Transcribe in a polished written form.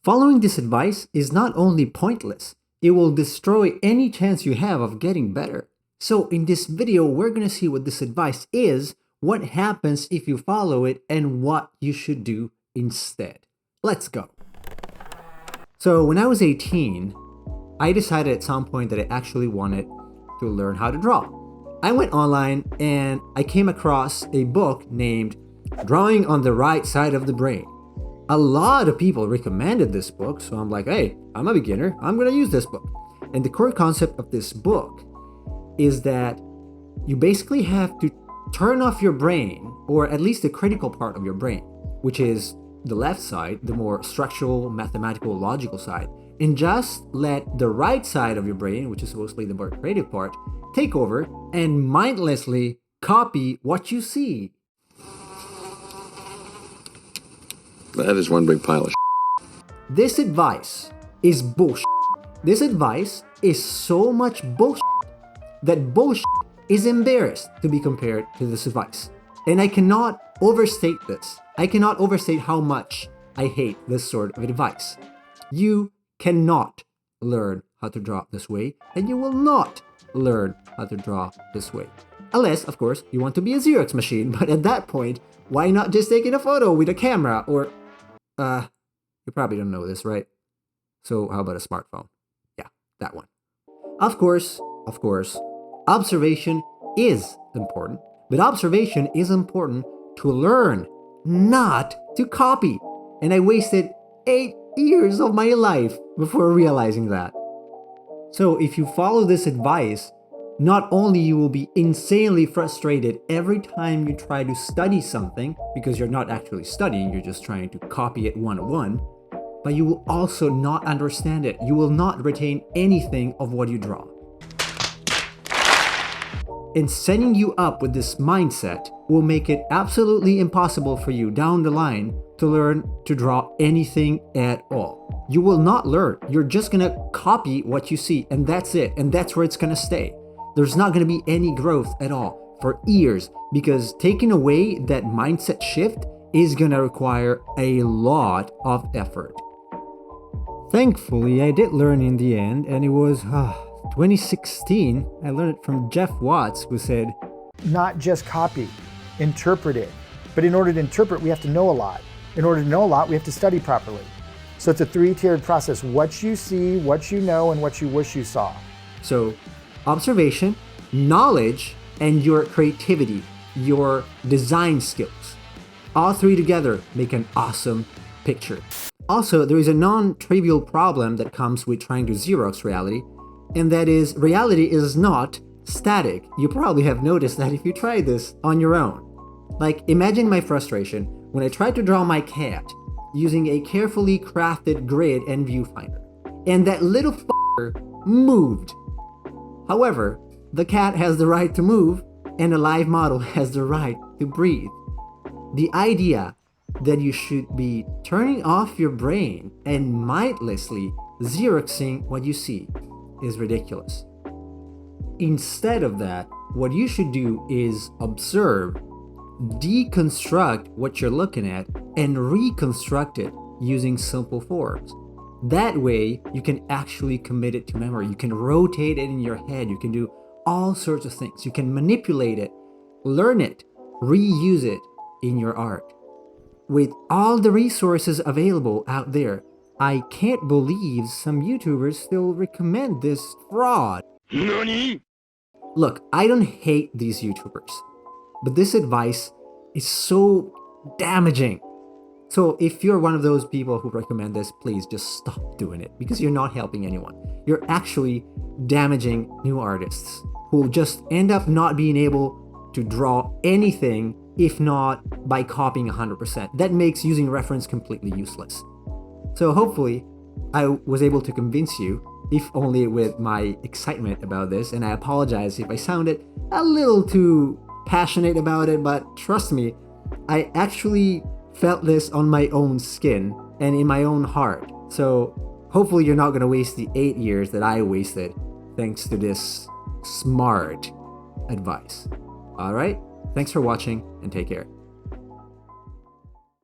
Following this advice is not only pointless, it will destroy any chance you have of getting better. So in this video, we're going to see what this advice is, what happens if you follow it, and what you should do instead. Let's go. So when I was 18, I decided at some point that I actually wanted to learn how to draw. I went online and I came across a book named Drawing on the Right Side of the Brain. A lot of people recommended this book, so I'm like, hey, I'm a beginner, I'm gonna use this book. And the core concept of this book is that you basically have to turn off your brain, or at least the critical part of your brain, which is the left side, the more structural, mathematical, logical side, and just let the right side of your brain, which is supposedly the more creative part, take over and mindlessly copy what you see. That is one big pile of shit. This advice is bullshit. This advice is so much bullshit that bullshit is embarrassed to be compared to this advice. And I cannot overstate this. I cannot overstate how much I hate this sort of advice. You cannot learn how to draw this way, and you will not learn how to draw this way. Unless, of course, you want to be a Xerox machine, but at that point, why not just taking a photo with a camera or you probably don't know this, right? So how about a smartphone? Yeah, that one. Of course, observation is important, but observation is important to learn, not to copy. And I wasted 8 years of my life before realizing that. So if you follow this advice, not only you will be insanely frustrated every time you try to study something, because you're not actually studying, you're just trying to copy it one-on-one, but you will also not understand it. You will not retain anything of what you draw. And setting you up with this mindset will make it absolutely impossible for you down the line to learn to draw anything at all. You will not learn. You're just gonna copy what you see, and that's it. And that's where it's gonna stay. There's not gonna be any growth at all for years, because taking away that mindset shift is gonna require a lot of effort. Thankfully, I did learn in the end, and it was 2016. I learned it from Jeff Watts, who said, not just copy, interpret it. But in order to interpret, we have to know a lot. In order to know a lot, we have to study properly. So it's a 3-tiered process: what you see, what you know, and what you wish you saw. So observation, knowledge, and your creativity, your design skills. All three together make an awesome picture. Also, there is a non-trivial problem that comes with trying to Xerox reality, and that is reality is not static. You probably have noticed that if you try this on your own. Like, imagine my frustration when I tried to draw my cat using a carefully crafted grid and viewfinder, and that little f***er moved. However, the cat has the right to move, and a live model has the right to breathe. The idea that you should be turning off your brain and mindlessly Xeroxing what you see is ridiculous. Instead of that, what you should do is observe, deconstruct what you're looking at, and reconstruct it using simple forms. That way, you can actually commit it to memory. You can rotate it in your head. You can do all sorts of things. You can manipulate it, learn it, reuse it in your art. With all the resources available out there, I can't believe some YouTubers still recommend this fraud. NANI? Look, I don't hate these YouTubers, but this advice is so damaging. So if you're one of those people who recommend this, please just stop doing it, because you're not helping anyone. You're actually damaging new artists who will just end up not being able to draw anything if not by copying 100%. That makes using reference completely useless. So hopefully I was able to convince you, if only with my excitement about this, and I apologize if I sounded a little too passionate about it, but trust me, I actually felt this on my own skin and in my own heart. So hopefully you're not going to waste the 8 years that I wasted thanks to this smart advice. All right? Thanks for watching and take care.